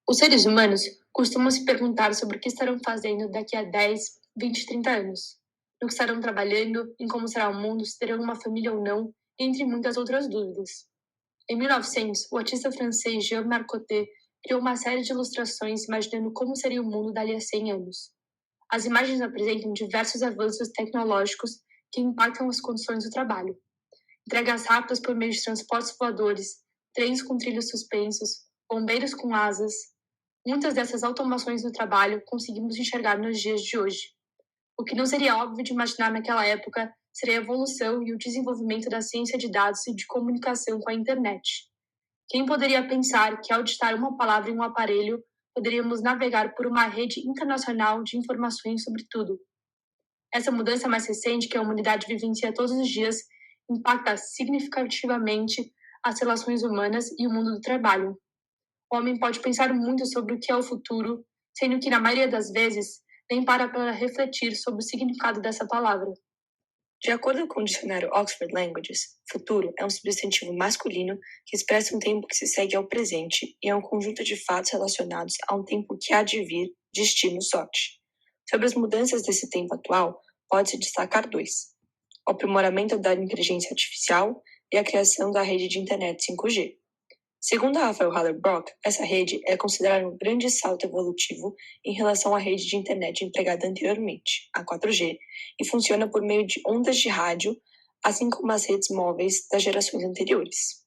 Os seres humanos costumam se perguntar sobre o que estarão fazendo daqui a 10, 20, 30 anos. No que estarão trabalhando, em como será o mundo, se terão uma família ou não, entre muitas outras dúvidas. Em 1900, o artista francês Jean Marcottet criou uma série de ilustrações imaginando como seria o mundo dali a 100 anos. As imagens apresentam diversos avanços tecnológicos que impactam as condições do trabalho. Entregas rápidas por meio de transportes voadores, trens com trilhos suspensos, bombeiros com asas. Muitas dessas automações do trabalho conseguimos enxergar nos dias de hoje. O que não seria óbvio de imaginar naquela época seria a evolução e o desenvolvimento da ciência de dados e de comunicação com a internet. Quem poderia pensar que ao digitar uma palavra em um aparelho, poderíamos navegar por uma rede internacional de informações sobre tudo? Essa mudança mais recente que a humanidade vivencia todos os dias impacta significativamente as relações humanas e o mundo do trabalho. O homem pode pensar muito sobre o que é o futuro, sendo que, na maioria das vezes, nem para refletir sobre o significado dessa palavra. De acordo com o dicionário Oxford Languages, futuro é um substantivo masculino que expressa um tempo que se segue ao presente e é um conjunto de fatos relacionados a um tempo que há de vir, destino, sorte. Sobre as mudanças desse tempo atual, pode-se destacar dois: o aprimoramento da inteligência artificial e a criação da rede de internet 5G. Segundo Rafael Haller-Brock, essa rede é considerada um grande salto evolutivo em relação à rede de internet empregada anteriormente, a 4G, e funciona por meio de ondas de rádio, assim como as redes móveis das gerações anteriores.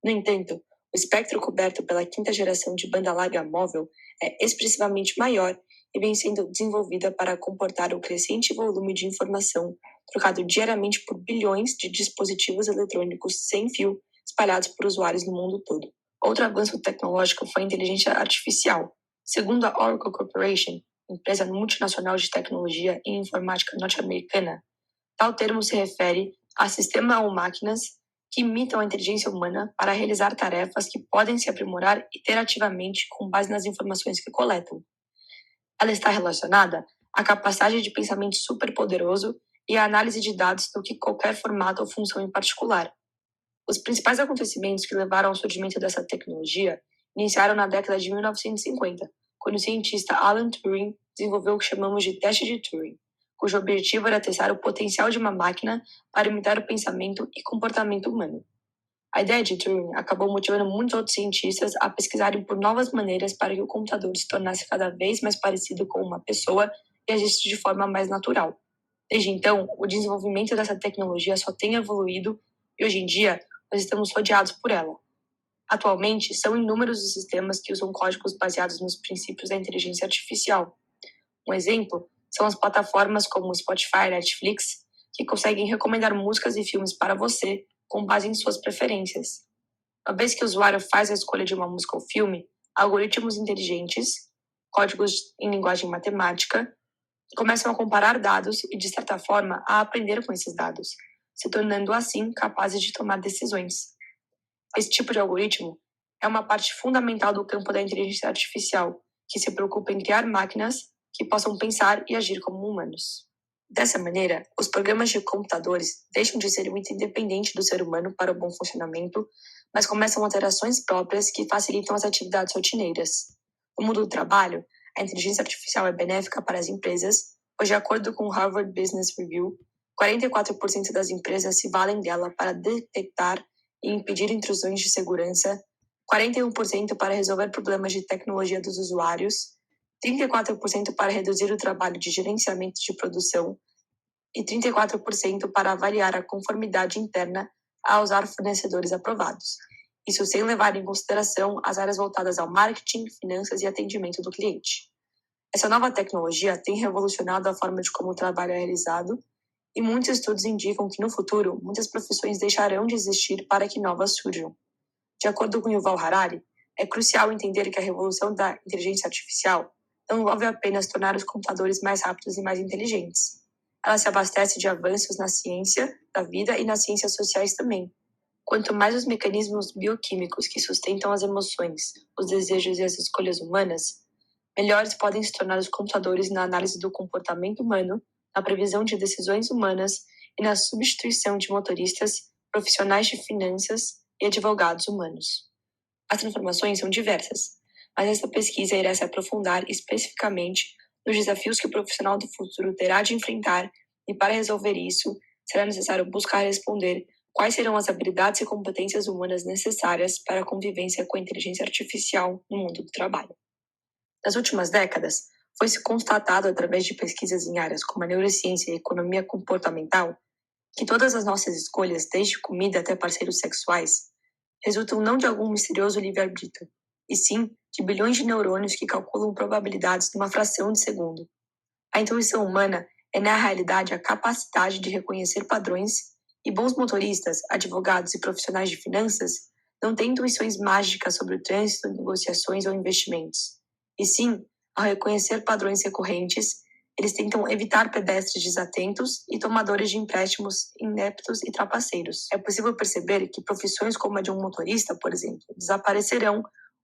No entanto, o espectro coberto pela quinta geração de banda larga móvel é expressivamente maior e vem sendo desenvolvida para comportar o crescente volume de informação trocado diariamente por bilhões de dispositivos eletrônicos sem fio espalhados por usuários no mundo todo. Outro avanço tecnológico foi a inteligência artificial. Segundo a Oracle Corporation, empresa multinacional de tecnologia e informática norte-americana, tal termo se refere a sistemas ou máquinas que imitam a inteligência humana para realizar tarefas que podem se aprimorar iterativamente com base nas informações que coletam. Ela está relacionada à capacidade de pensamento superpoderoso e à análise de dados do que qualquer formato ou função em particular. Os principais acontecimentos que levaram ao surgimento dessa tecnologia iniciaram na década de 1950, quando o cientista Alan Turing desenvolveu o que chamamos de teste de Turing, cujo objetivo era testar o potencial de uma máquina para imitar o pensamento e comportamento humano. A ideia de Turing acabou motivando muitos outros cientistas a pesquisarem por novas maneiras para que o computador se tornasse cada vez mais parecido com uma pessoa e agisse de forma mais natural. Desde então, o desenvolvimento dessa tecnologia só tem evoluído e hoje em dia nós estamos rodeados por ela. Atualmente, são inúmeros os sistemas que usam códigos baseados nos princípios da inteligência artificial. Um exemplo são as plataformas como o Spotify e Netflix, que conseguem recomendar músicas e filmes para você com base em suas preferências. Uma vez que o usuário faz a escolha de uma música ou filme, algoritmos inteligentes, códigos em linguagem matemática, começam a comparar dados e, de certa forma, a aprender com esses dados, se tornando assim capazes de tomar decisões. Esse tipo de algoritmo é uma parte fundamental do campo da inteligência artificial, que se preocupa em criar máquinas que possam pensar e agir como humanos. Dessa maneira, os programas de computadores deixam de ser um item independente do ser humano para o bom funcionamento, mas começam a ter ações próprias que facilitam as atividades rotineiras. No mundo do trabalho, a inteligência artificial é benéfica para as empresas, pois, de acordo com o Harvard Business Review, 44% das empresas se valem dela para detectar e impedir intrusões de segurança, 41% para resolver problemas de tecnologia dos usuários, 34% para reduzir o trabalho de gerenciamento de produção e 34% para avaliar a conformidade interna a usar fornecedores aprovados. Isso sem levar em consideração as áreas voltadas ao marketing, finanças e atendimento do cliente. Essa nova tecnologia tem revolucionado a forma de como o trabalho é realizado e muitos estudos indicam que no futuro muitas profissões deixarão de existir para que novas surjam. De acordo com Yuval Harari, é crucial entender que a revolução da inteligência artificial não envolve apenas tornar os computadores mais rápidos e mais inteligentes. Ela se abastece de avanços na ciência da vida e nas ciências sociais também. Quanto mais os mecanismos bioquímicos que sustentam as emoções, os desejos e as escolhas humanas, melhores podem se tornar os computadores na análise do comportamento humano, na previsão de decisões humanas e na substituição de motoristas, profissionais de finanças e advogados humanos. As transformações são diversas, mas essa pesquisa irá se aprofundar especificamente nos desafios que o profissional do futuro terá de enfrentar, e para resolver isso, será necessário buscar responder quais serão as habilidades e competências humanas necessárias para a convivência com a inteligência artificial no mundo do trabalho. Nas últimas décadas, foi-se constatado através de pesquisas em áreas como a neurociência e a economia comportamental que todas as nossas escolhas, desde comida até parceiros sexuais, resultam não de algum misterioso livre-arbítrio, e sim de bilhões de neurônios que calculam probabilidades numa fração de segundo. A intuição humana é, na realidade, a capacidade de reconhecer padrões, e bons motoristas, advogados e profissionais de finanças não têm intuições mágicas sobre o trânsito, negociações ou investimentos. E sim, ao reconhecer padrões recorrentes, eles tentam evitar pedestres desatentos e tomadores de empréstimos ineptos e trapaceiros. É possível perceber que profissões como a de um motorista, por exemplo, desaparecerão,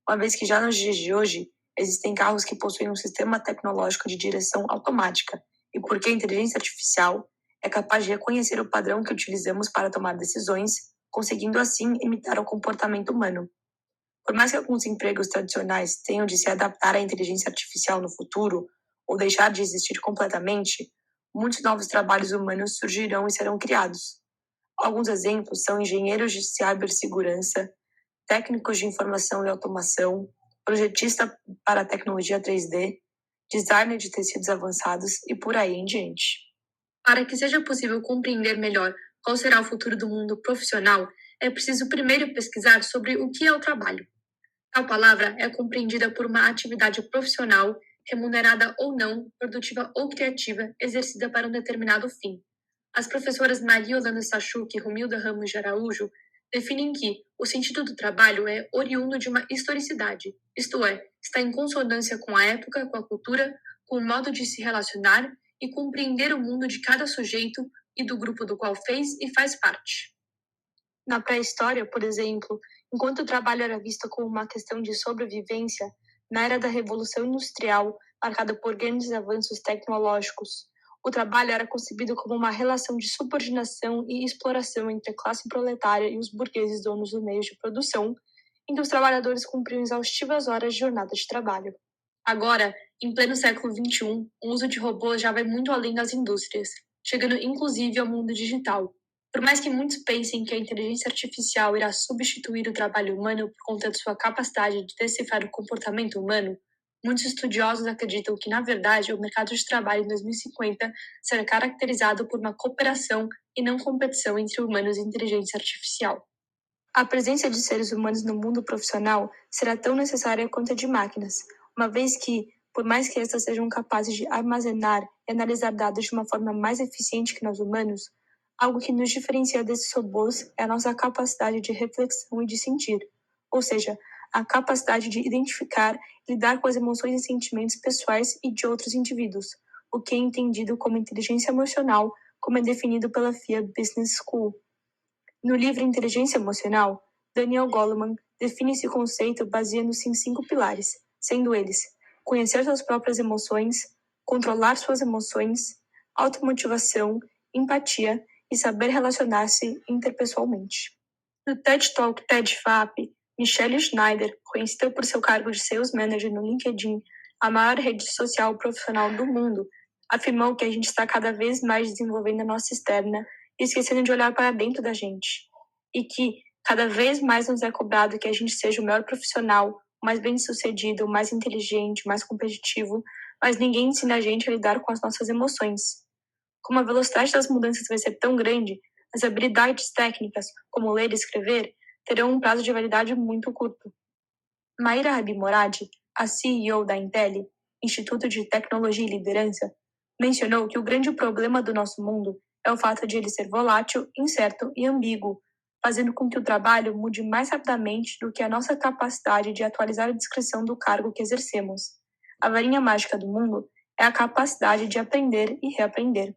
uma vez que já nos dias de hoje existem carros que possuem um sistema tecnológico de direção automática, e porque a inteligência artificial é capaz de reconhecer o padrão que utilizamos para tomar decisões, conseguindo assim imitar o comportamento humano. Por mais que alguns empregos tradicionais tenham de se adaptar à inteligência artificial no futuro, ou deixar de existir completamente, muitos novos trabalhos humanos surgirão e serão criados. Alguns exemplos são engenheiros de cibersegurança, técnicos de informação e automação, projetista para tecnologia 3D, designer de tecidos avançados e por aí em diante. Para que seja possível compreender melhor qual será o futuro do mundo profissional, é preciso primeiro pesquisar sobre o que é o trabalho. Tal palavra é compreendida por uma atividade profissional, remunerada ou não, produtiva ou criativa, exercida para um determinado fim. As professoras Maria Yolanda Sachuk e Romilda Ramos de Araújo definem que o sentido do trabalho é oriundo de uma historicidade, isto é, está em consonância com a época, com a cultura, com o modo de se relacionar e compreender o mundo de cada sujeito e do grupo do qual fez e faz parte. Na pré-história, por exemplo, enquanto o trabalho era visto como uma questão de sobrevivência, na era da Revolução Industrial, marcada por grandes avanços tecnológicos, o trabalho era concebido como uma relação de subordinação e exploração entre a classe proletária e os burgueses donos dos meios de produção, em que os trabalhadores cumpriam exaustivas horas de jornada de trabalho. Agora, em pleno século XXI, o uso de robôs já vai muito além das indústrias, chegando inclusive ao mundo digital. Por mais que muitos pensem que a inteligência artificial irá substituir o trabalho humano por conta de sua capacidade de decifrar o comportamento humano, muitos estudiosos acreditam que, na verdade, o mercado de trabalho em 2050 será caracterizado por uma cooperação e não competição entre humanos e inteligência artificial. A presença de seres humanos no mundo profissional será tão necessária quanto a de máquinas, uma vez que, por mais que estas sejam capazes de armazenar e analisar dados de uma forma mais eficiente que nós humanos, algo que nos diferencia desses robôs é a nossa capacidade de reflexão e de sentir, ou seja, a capacidade de identificar e lidar com as emoções e sentimentos pessoais e de outros indivíduos, o que é entendido como inteligência emocional, como é definido pela FIA Business School. No livro Inteligência Emocional, Daniel Goleman define esse conceito baseando-se em 5 pilares, sendo eles: conhecer suas próprias emoções, controlar suas emoções, automotivação, empatia e saber relacionar-se interpessoalmente. No TED Talk TED-FAP, Michelle Schneider, conhecida por seu cargo de Sales Manager no LinkedIn, a maior rede social profissional do mundo, afirmou que a gente está cada vez mais desenvolvendo a nossa externa e esquecendo de olhar para dentro da gente. E que cada vez mais nos é cobrado que a gente seja o melhor profissional, o mais bem-sucedido, o mais inteligente, o mais competitivo, mas ninguém ensina a gente a lidar com as nossas emoções. Como a velocidade das mudanças vai ser tão grande, as habilidades técnicas, como ler e escrever, terão um prazo de validade muito curto. Maira Rabi Morad, a CEO da Intel, Instituto de Tecnologia e Liderança, mencionou que o grande problema do nosso mundo é o fato de ele ser volátil, incerto e ambíguo, fazendo com que o trabalho mude mais rapidamente do que a nossa capacidade de atualizar a descrição do cargo que exercemos. A varinha mágica do mundo é a capacidade de aprender e reaprender.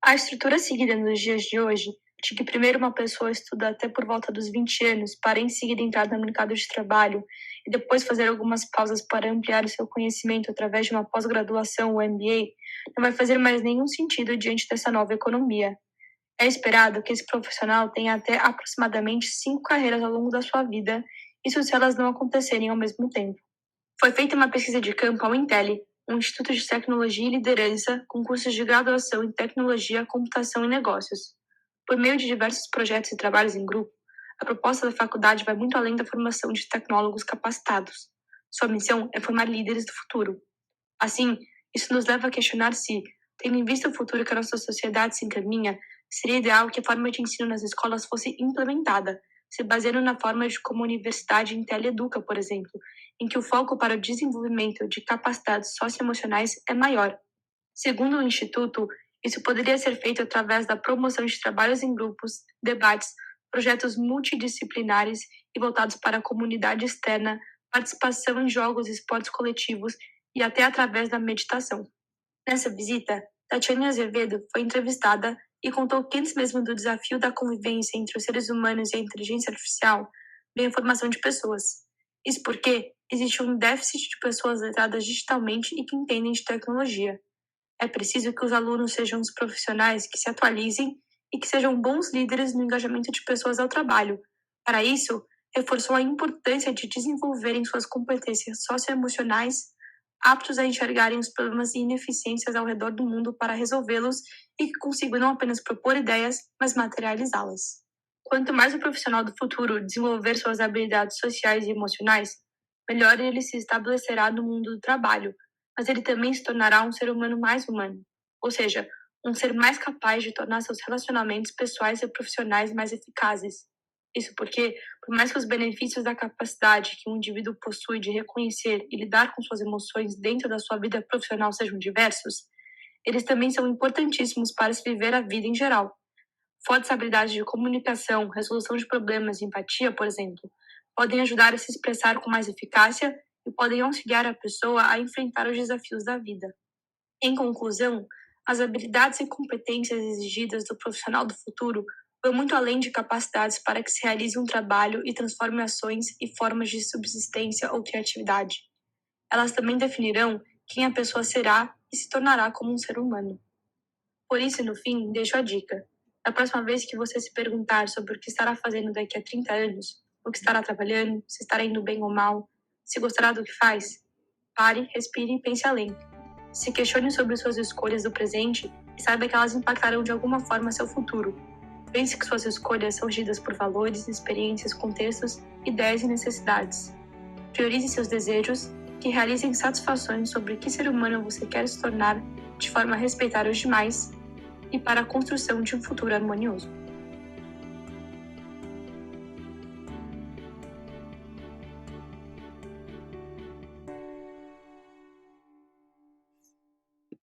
A estrutura seguida nos dias de hoje, de que primeiro uma pessoa estuda até por volta dos 20 anos para em seguida entrar no mercado de trabalho e depois fazer algumas pausas para ampliar o seu conhecimento através de uma pós-graduação ou MBA, não vai fazer mais nenhum sentido diante dessa nova economia. É esperado que esse profissional tenha até aproximadamente 5 carreiras ao longo da sua vida, isso se elas não acontecerem ao mesmo tempo. Foi feita uma pesquisa de campo ao Intelli, um instituto de tecnologia e liderança com cursos de graduação em tecnologia, computação e negócios. Por meio de diversos projetos e trabalhos em grupo, a proposta da faculdade vai muito além da formação de tecnólogos capacitados. Sua missão é formar líderes do futuro. Assim, isso nos leva a questionar se, tendo em vista o futuro que a nossa sociedade se encaminha, seria ideal que a forma de ensino nas escolas fosse implementada, se baseando na forma de como a Universidade Inteleduca, por exemplo, em que o foco para o desenvolvimento de capacidades socioemocionais é maior. Segundo o Instituto, isso poderia ser feito através da promoção de trabalhos em grupos, debates, projetos multidisciplinares e voltados para a comunidade externa, participação em jogos e esportes coletivos e até através da meditação. Nessa visita, Tatiana Azevedo foi entrevistada e contou que antes mesmo do desafio da convivência entre os seres humanos e a inteligência artificial, veio a formação de pessoas. Isso porque existe um déficit de pessoas letradas digitalmente e que entendem de tecnologia. É preciso que os alunos sejam os profissionais que se atualizem e que sejam bons líderes no engajamento de pessoas ao trabalho. Para isso, reforçou a importância de desenvolverem suas competências socioemocionais, aptos a enxergarem os problemas e ineficiências ao redor do mundo para resolvê-los e que consigam não apenas propor ideias, mas materializá-las. Quanto mais o profissional do futuro desenvolver suas habilidades sociais e emocionais, melhor ele se estabelecerá no mundo do trabalho, mas ele também se tornará um ser humano mais humano, ou seja, um ser mais capaz de tornar seus relacionamentos pessoais e profissionais mais eficazes. Isso porque, por mais que os benefícios da capacidade que um indivíduo possui de reconhecer e lidar com suas emoções dentro da sua vida profissional sejam diversos, eles também são importantíssimos para se viver a vida em geral. Fortes habilidades de comunicação, resolução de problemas e empatia, por exemplo, podem ajudar a se expressar com mais eficácia e podem auxiliar a pessoa a enfrentar os desafios da vida. Em conclusão, as habilidades e competências exigidas do profissional do futuro vão muito além de capacidades para que se realize um trabalho e transforme ações e formas de subsistência ou criatividade. Elas também definirão quem a pessoa será e se tornará como um ser humano. Por isso, no fim, deixo a dica. Da próxima vez que você se perguntar sobre o que estará fazendo daqui a 30 anos, o que estará trabalhando, se estará indo bem ou mal, se gostará do que faz, pare, respire e pense além. Se questione sobre suas escolhas do presente e saiba que elas impactarão de alguma forma seu futuro. Pense que suas escolhas são regidas por valores, experiências, contextos, ideias e necessidades. Priorize seus desejos, que realizem satisfações sobre que ser humano você quer se tornar de forma a respeitar os demais e para a construção de um futuro harmonioso.